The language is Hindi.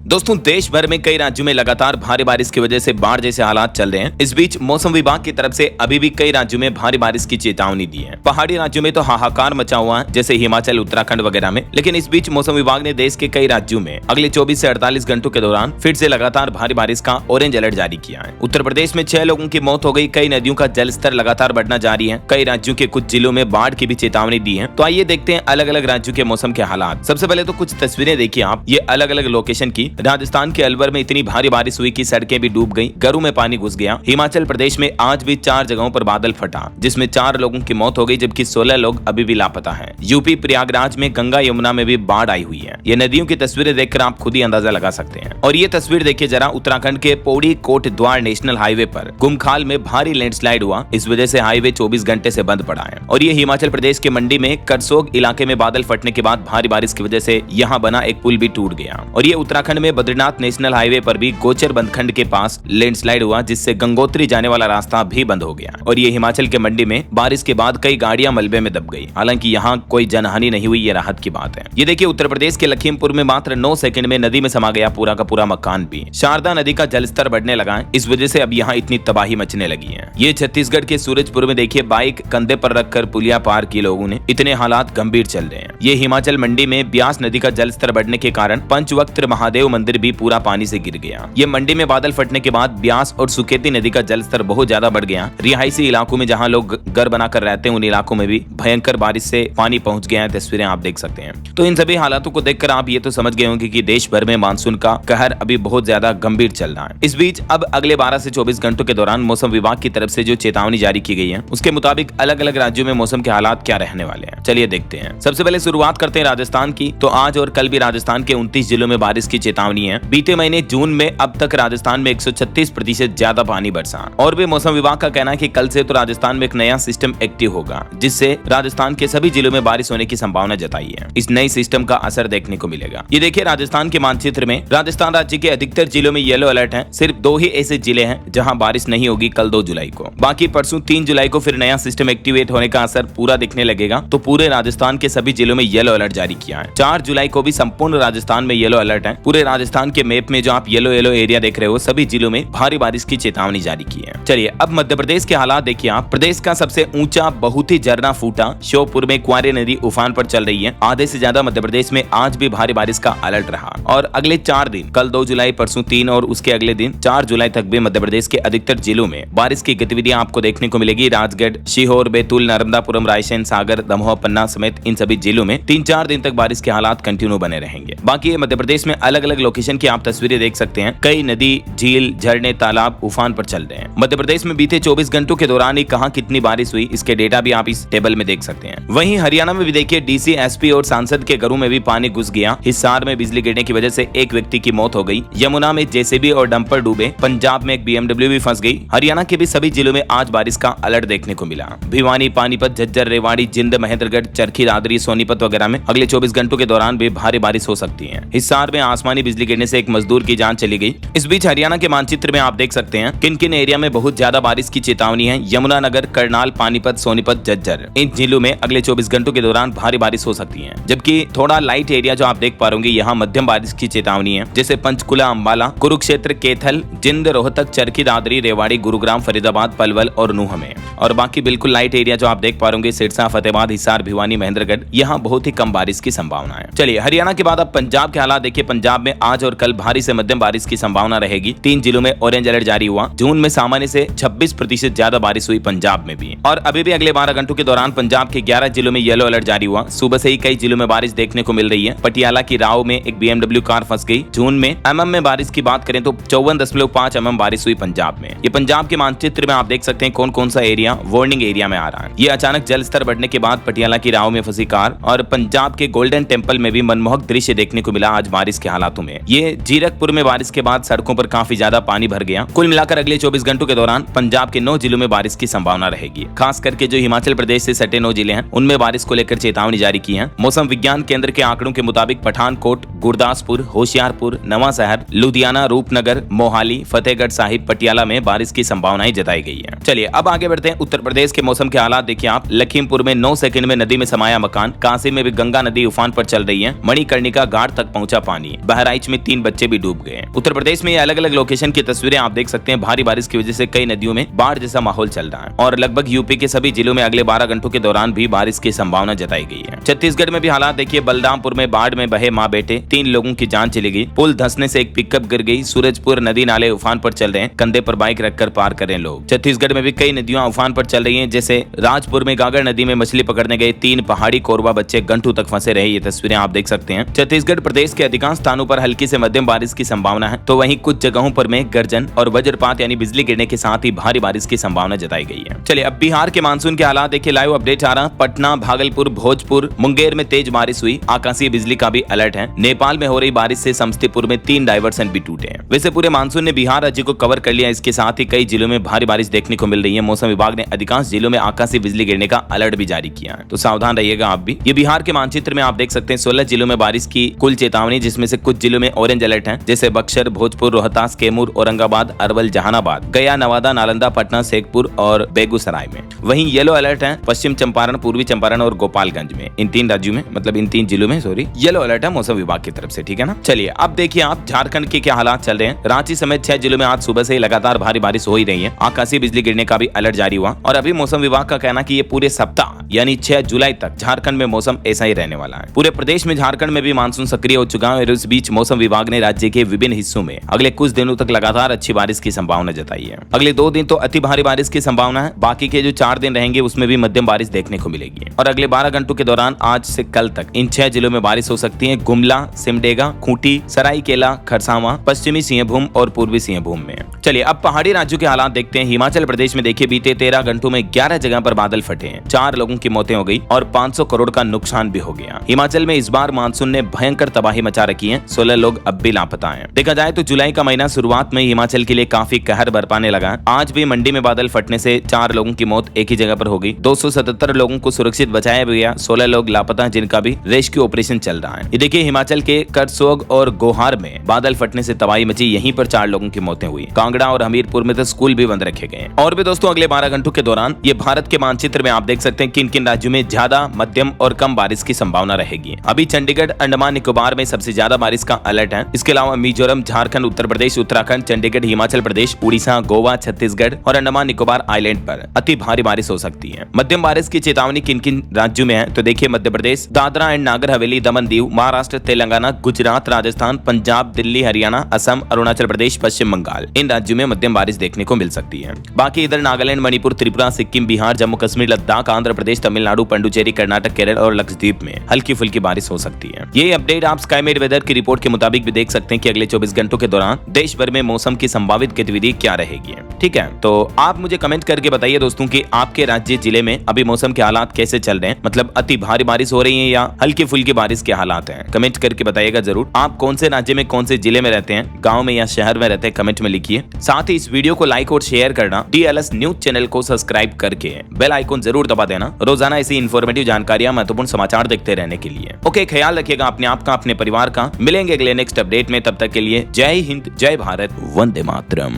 दोस्तों, देश भर में कई राज्यों में लगातार भारी बारिश की वजह से बाढ़ जैसे हालात चल रहे हैं। इस बीच मौसम विभाग की तरफ से अभी भी कई राज्यों में भारी बारिश की चेतावनी दी है। पहाड़ी राज्यों में तो हाहाकार मचा हुआ है, जैसे हिमाचल, उत्तराखंड वगैरह में। लेकिन इस बीच मौसम विभाग ने देश के कई राज्यों में अगले 24 से 48 घंटों के दौरान फिर से लगातार भारी बारिश का ऑरेंज अलर्ट जारी किया है। उत्तर प्रदेश में 6 लोगों की मौत हो गई। कई नदियों का जलस्तर लगातार बढ़ना जारी है। कई राज्यों के कुछ जिलों में बाढ़ की भी चेतावनी दी है। तो आइए देखते हैं अलग अलग राज्यों के मौसम के हालात। सबसे पहले तो कुछ तस्वीरें देखिए आप, ये अलग अलग लोकेशन की। राजस्थान के अलवर में इतनी भारी बारिश हुई कि सड़कें भी डूब गईं, घरों में पानी घुस गया। हिमाचल प्रदेश में आज भी 4 जगहों पर बादल फटा, जिसमें 4 लोगों की मौत हो गई, जबकि 16 लोग अभी भी लापता हैं। यूपी प्रयागराज में गंगा यमुना में भी बाढ़ आई हुई है। ये नदियों की तस्वीरें देखकर आप खुद ही अंदाजा लगा सकते हैं। और ये तस्वीर देखिए जरा, उत्तराखंड के पौड़ी कोटद्वार नेशनल हाईवे पर गुमखाल में भारी लैंडस्लाइड हुआ। इस वजह से हाईवे 24 घंटे से बंद पड़ा है। और ये हिमाचल प्रदेश के मंडी में करसोग इलाके में बादल फटने के बाद भारी बारिश की वजह से यहाँ बना एक पुल भी टूट गया। और ये उत्तराखंड में बद्रीनाथ नेशनल हाईवे पर भी गोचर बंदखंड के पास लैंडस्लाइड हुआ, जिससे गंगोत्री जाने वाला रास्ता भी बंद हो गया। और ये हिमाचल के मंडी में बारिश के बाद कई गाड़ियां मलबे में दब गई। हालांकि यहाँ कोई जनहानि नहीं हुई, ये राहत की बात है। ये देखिए उत्तर प्रदेश के लखीमपुर में मात्र 9 सेकंड में नदी में समा गया पूरा का पूरा मकान भी। शारदा नदी का जलस्तर बढ़ने लगा है, इस वजह से अब यहाँ इतनी तबाही मचने लगी है। ये छत्तीसगढ़ के सूरजपुर में देखिए, बाइक कंधे पर रखकर पुलिया पार की लोगों ने। इतने हालात गंभीर चल रहे हैं। ये हिमाचल मंडी में ब्यास नदी का जलस्तर बढ़ने के कारण पंचवक्त महादेव मंदिर भी पूरा पानी से गिर गया। ये मंडी में बादल फटने के बाद ब्यास और सुकेती नदी का जलस्तर बहुत ज्यादा बढ़ गया। रिहायशी इलाकों में जहां लोग घर बनाकर रहते हैं, उन इलाकों में भी भयंकर बारिश से पानी पहुंच गया है। तस्वीरें आप देख सकते हैं। तो इन सभी हालातों को देखकर आप ये तो समझ गए होंगे कि देश भर में मानसून का कहर अभी बहुत ज्यादा गंभीर चल रहा है। इस बीच अब अगले 12 से 24 घंटों के दौरान मौसम विभाग की तरफ से जो चेतावनी जारी की गई है, उसके मुताबिक अलग अलग राज्यों में मौसम के हालात क्या रहने वाले हैं, चलिए देखते हैं। सबसे पहले शुरुआत करते हैं राजस्थान की। तो आज और कल भी राजस्थान के 29 जिलों में बारिश की चेतावनी है। बीते महीने जून में अब तक राजस्थान में 136% ज्यादा पानी बरसा। और भी मौसम विभाग का कहना है कि कल से तो राजस्थान में एक नया सिस्टम एक्टिव होगा, जिससे राजस्थान के सभी जिलों में बारिश होने की संभावना जताई है। इस नई सिस्टम का असर देखने को मिलेगा। ये देखिए राजस्थान के मानचित्र में राजस्थान राज्य के अधिकतर जिलों में येलो अलर्ट है। सिर्फ 2 ही ऐसे जिले हैं जहां बारिश नहीं होगी कल 2 जुलाई को। बाकी परसों 3 जुलाई को फिर नया सिस्टम एक्टिवेट होने का असर पूरा दिखने लगेगा। तो पूरे राजस्थान के सभी जिलों में येलो अलर्ट जारी किया है। 4 जुलाई को भी संपूर्ण राजस्थान में येलो अलर्ट है। पूरे राजस्थान के मैप में जो आप येलो एरिया देख रहे हो, सभी जिलों में भारी बारिश की चेतावनी जारी की है। चलिए अब मध्य प्रदेश के हालात देखिए आप। प्रदेश का सबसे ऊंचा बहुत ही झरना फूटा। श्योपुर में कुंवारी नदी उफान पर चल रही है। आधे से ज्यादा मध्य प्रदेश में आज भी भारी बारिश का अलर्ट रहा। और अगले 4 दिन, कल 2 जुलाई, परसों 3 और उसके अगले दिन 4 जुलाई तक भी मध्य प्रदेश के अधिकतर जिलों में बारिश की गतिविधियां आपको देखने को मिलेगी। राजगढ़, सीहोर, बैतूल, नर्मदापुरम, रायसेन, सागर, दमोह, पन्ना समेत इन सभी जिलों में 3-4 दिन तक बारिश के हालात कंटिन्यू बने रहेंगे। बाकी मध्य प्रदेश में अलग अलग लोकेशन की आप तस्वीरें देख सकते हैं। कई नदी, झील, झरने, तालाब उफान पर चल रहे हैं। मध्य प्रदेश में बीते 24 घंटों के दौरान ही कहां कितनी बारिश हुई, इसके डेटा भी आप इस टेबल में देख सकते हैं। वहीं हरियाणा में भी देखिए, डीसी, एसपी और सांसद के घरों में भी पानी घुस गया। हिसार में बिजली गिरने की वजह से एक व्यक्ति की मौत हो गई। यमुना में जेसीबी और डंपर डूबे। पंजाब में एक बीएमडब्ल्यू भी फंस गई। हरियाणा के भी सभी जिलों में आज बारिश का अलर्ट देखने को मिला। भिवानी, पानीपत, झज्जर, रेवाड़ी, जिंद, महेंद्रगढ़, चरखी दादरी, सोनीपत वगैरह में अगले 24 घंटों के दौरान भी भारी बारिश हो सकती है। हिसार में आसमानी बिजली गिरने से एक मजदूर की जान चली गई। इस बीच हरियाणा के मानचित्र में आप देख सकते हैं किन किन एरिया में बहुत ज्यादा बारिश की चेतावनी है। यमुनानगर, करनाल, पानीपत, सोनीपत, झज्जर, इन जिलों में अगले 24 घंटों के दौरान भारी बारिश हो सकती है। जबकि थोड़ा लाइट एरिया जो आप देख पा रहे होंगे, यहाँ मध्यम बारिश की चेतावनी है, जैसे पंचकुला, अंबाला, कुरुक्षेत्र, कैथल, जिंद, रोहतक, चरखी दादरी, रेवाड़ी, गुरुग्राम, फरीदाबाद, पलवल और नूह में। और बाकी बिल्कुल लाइट एरिया जो आप देख पा रहे होंगे, सिरसा, फतेहाबाद, हिसार, भिवानी, महेंद्रगढ़, यहाँ बहुत ही कम बारिश की संभावना है। चलिए हरियाणा के बाद अब पंजाब के हालात देखिए। पंजाब में आज और कल भारी से मध्यम बारिश की संभावना रहेगी। 3 जिलों में ऑरेंज अलर्ट जारी हुआ। जून में सामान्य से 26% ज्यादा बारिश हुई पंजाब में भी। और अभी भी अगले 12 घंटों के दौरान पंजाब के 11 जिलों में येलो अलर्ट जारी हुआ। सुबह से ही कई जिलों में बारिश देखने को मिल रही है। पटियाला की राव में एक बीएमडब्ल्यू कार फंस गई। जून में एमएम में बारिश की बात करें तो 54.5 एमएम बारिश हुई पंजाब में। ये पंजाब के मानचित्र में आप देख सकते हैं कौन कौन सा एरिया वार्निंग एरिया में आ रहा है। ये अचानक जल स्तर बढ़ने के बाद पटियाला की राव में फंसी कार। और पंजाब के गोल्डन टेम्पल में भी मनमोहक दृश्य देखने को मिला आज बारिश के हालातों में। ये जीरकपुर में बारिश के बाद सड़कों पर काफी ज्यादा पानी भर गया। कुल मिलाकर अगले 24 घंटों के दौरान पंजाब के 9 जिलों में बारिश की संभावना रहेगी। खास करके जो हिमाचल प्रदेश से सटे 9 जिले हैं, उनमें बारिश को लेकर चेतावनी जारी की है। मौसम विज्ञान केंद्र के आंकड़ों के मुताबिक पठानकोट, गुरदासपुर, होशियारपुर, नवांशहर, लुधियाना, रूपनगर, मोहाली, फतेहगढ़ साहिब, पटियाला में बारिश की संभावनाएं जताई गई है। चलिए अब आगे बढ़ते हैं। उत्तर प्रदेश के मौसम के हालात देखिए आप। लखीमपुर में 9 सेकंड में नदी में समाया मकान। काशी में भी गंगा नदी उफान पर चल रही है। मणिकर्णिका घाट तक पहुंचा पानी। बहराइच बहराइच में 3 बच्चे भी डूब गए। उत्तर प्रदेश में अलग अलग लोकेशन की तस्वीरें आप देख सकते हैं। भारी बारिश की वजह से कई नदियों में बाढ़ जैसा माहौल चल रहा है और लगभग यूपी के सभी जिलों में अगले 12 घंटों के दौरान भी बारिश की संभावना जताई गई है। छत्तीसगढ़ में भी हालात देखिए, बलरामपुर में बाढ़ में बहे मां बेटे, 3 लोगों की जान चली गई। पुल धंसने से एक पिकअप गिर गई। सूरजपुर नदी नाले उफान पर चल रहे हैं, कंधे पर बाइक रखकर पार कर रहे हैं लोग। छत्तीसगढ़ में भी कई नदियां उफान पर चल रही हैं, जैसे राजपुर में गागर नदी में मछली पकड़ने गए 3 पहाड़ी कोरबा बच्चे घंटों तक फंसे रहे। ये तस्वीरें आप देख सकते हैं। छत्तीसगढ़ प्रदेश के अधिकांश स्थानों पर हल्की से मध्यम बारिश की संभावना है, तो वहीं कुछ जगहों पर में गर्जन और वज्रपात यानी बिजली गिरने के साथ ही भारी बारिश की संभावना जताई गई है। चलिए अब बिहार के मानसून के हालात देखिए, लाइव अपडेट आ रहा। पटना, भागलपुर, भोजपुर, मुंगेर में तेज बारिश हुई। आकाशीय बिजली का भी अलर्ट है। नेपाल में हो रही बारिश से समस्तीपुर में 3 डायवर्सन भी टूटे हैं। वैसे पूरे मानसून ने बिहार राज्य को कवर कर लिया। इसके साथ ही कई जिलों में भारी बारिश देखने को मिल रही है। मौसम विभाग ने अधिकांश जिलों में आकाशीय बिजली गिरने का अलर्ट भी जारी किया है, तो सावधान रहिएगा आप भी। ये बिहार के मानचित्र में आप देख सकते हैं 16 जिलों में बारिश की कुल चेतावनी, जिसमें से कुछ जिलों में ऑरेंज अलर्ट है, जैसे बक्सर, भोजपुर, रोहतास, कैमूर, औरंगाबाद, अरवल, जहानाबाद, गया, नवादा, नालंदा, पटना, शेखपुर और बेगूसराय में। वहीं येलो अलर्ट है पश्चिम चंपारण, पूर्वी चंपारण और गोपालगंज में। इन 3 राज्यों में, मतलब इन 3 जिलों में येलो अलर्ट है मौसम विभाग की तरफ से, ठीक है ना। चलिए अब देखिए आप झारखंड के क्या हालात चल रहे हैं। रांची समेत 6 जिलों में आज सुबह से लगातार भारी बारिश हो ही रही है। आकाशीय बिजली गिरने का भी अलर्ट जारी हुआ और अभी मौसम विभाग का कहना कि ये पूरे सप्ताह यानी 6 जुलाई तक झारखंड में मौसम ऐसा ही रहने वाला है। पूरे प्रदेश में झारखंड में भी मानसून सक्रिय हो चुका है और इस बीच मौसम विभाग ने राज्य के विभिन्न हिस्सों में अगले कुछ दिनों तक लगातार अच्छी बारिश की संभावना जताई है। अगले 2 दिन तो अति भारी बारिश की संभावना है, बाकी के जो 4 दिन रहेंगे उसमें भी मध्यम बारिश देखने को मिलेगी। और अगले 12 घंटों के दौरान आज से कल तक इन 6 जिलों में बारिश हो सकती है। गुमला, सिमडेगा, खूंटी, सरायकेला, खरसावां, पश्चिमी सिंहभूम और पूर्वी सिंहभूम में। चलिए अब पहाड़ी राज्यों के हालात देखते हैं। हिमाचल प्रदेश में देखिए, बीते 13 घंटों में 11 जगह पर बादल फटे हैं। 4 लोगों की मौतें हो गई और 500 करोड़ का नुकसान भी हो गया। हिमाचल में इस बार मानसून ने भयंकर तबाही मचा रखी है। 16 लोग अब भी लापता हैं। देखा जाए तो जुलाई का महीना शुरुआत में हिमाचल के लिए काफी कहर बरपाने लगा। आज भी मंडी में बादल फटने से 4 लोगों की मौत एक ही जगह पर हो गई। 277 लोगों को सुरक्षित बचाया भी गया। 16 लोग लापता, जिनका भी रेस्क्यू ऑपरेशन चल रहा है। ये देखिए, हिमाचल के करसोग और गोहार में बादल फटने से तबाही मची। यहीं पर 4 लोगों की मौतें हुई। कांगड़ा और हमीरपुर में तो स्कूल भी बंद रखे गए। और भी दोस्तों, अगले 12 घंटों के दौरान ये भारत के मानचित्र में आप देख सकते हैं किन किन राज्यों में ज्यादा, मध्यम और कम बारिश की संभावना रहेगी। अभी चंडीगढ़, अंडमान निकोबार में सबसे ज्यादा बारिश का अलर्ट है। इसके अलावा मिजोरम, झारखंड, उत्तर प्रदेश, उत्तराखंड, चंडीगढ़, हिमाचल प्रदेश, उड़ीसा, गोवा, छत्तीसगढ़ और अंडमान निकोबार आइलैंड पर अति भारी बारिश हो सकती है। मध्यम बारिश की चेतावनी किन किन राज्यों में है, तो देखिए मध्य प्रदेश, दादरा एंड नागर हवेली, दमन दीव, महाराष्ट्र, तेलंगाना, गुजरात, राजस्थान, पंजाब, दिल्ली, हरियाणा, असम, अरुणाचल प्रदेश, पश्चिम बंगाल, इन राज्यों में मध्यम बारिश देखने को मिल सकती है। बाकी इधर नागालैंड, मणिपुर, त्रिपुरा, सिक्किम, बिहार, जम्मू कश्मीर, लद्दाख, आंध्र प्रदेश, तमिलनाडु, पुडुचेरी, कर्नाटक, केरल और लक्षद्वीप में हल्की फुल्की बारिश हो सकती है। ये अपडेट आप स्काईमेड वेदर की रिपोर्ट के मुताबिक भी देख सकते हैं कि अगले 24 घंटों के दौरान देश भर में मौसम की संभावित गतिविधि क्या रहेगी। ठीक है, तो आप मुझे कमेंट करके बताइए दोस्तों कि आपके राज्य, जिले में अभी मौसम के हालात कैसे चल रहे हैं। मतलब अति भारी बारिश हो रही है या हल्की फुल्की बारिश के हालात हैं। कमेंट करके बताइएगा जरूर। आप कौन से राज्य में, कौन से जिले में रहते हैं, गाँव में या शहर में रहते हैं, कमेंट में लिखिए। साथ ही इस वीडियो को लाइक और शेयर करना, DLS न्यूज चैनल को सब्सक्राइब करके बेल आइकन जरूर दबा देना, रोजाना ऐसी इंफॉर्मेटिव जानकारियां, महत्वपूर्ण समाचार देखते रहने के लिए। ओके, ख्याल रखिएगा अपने आप का, अपने परिवार का। मिलेंगे अगले नेक्स्ट अपडेट में, तब तक के लिए जय हिंद, जय भारत, वंदे मातरम।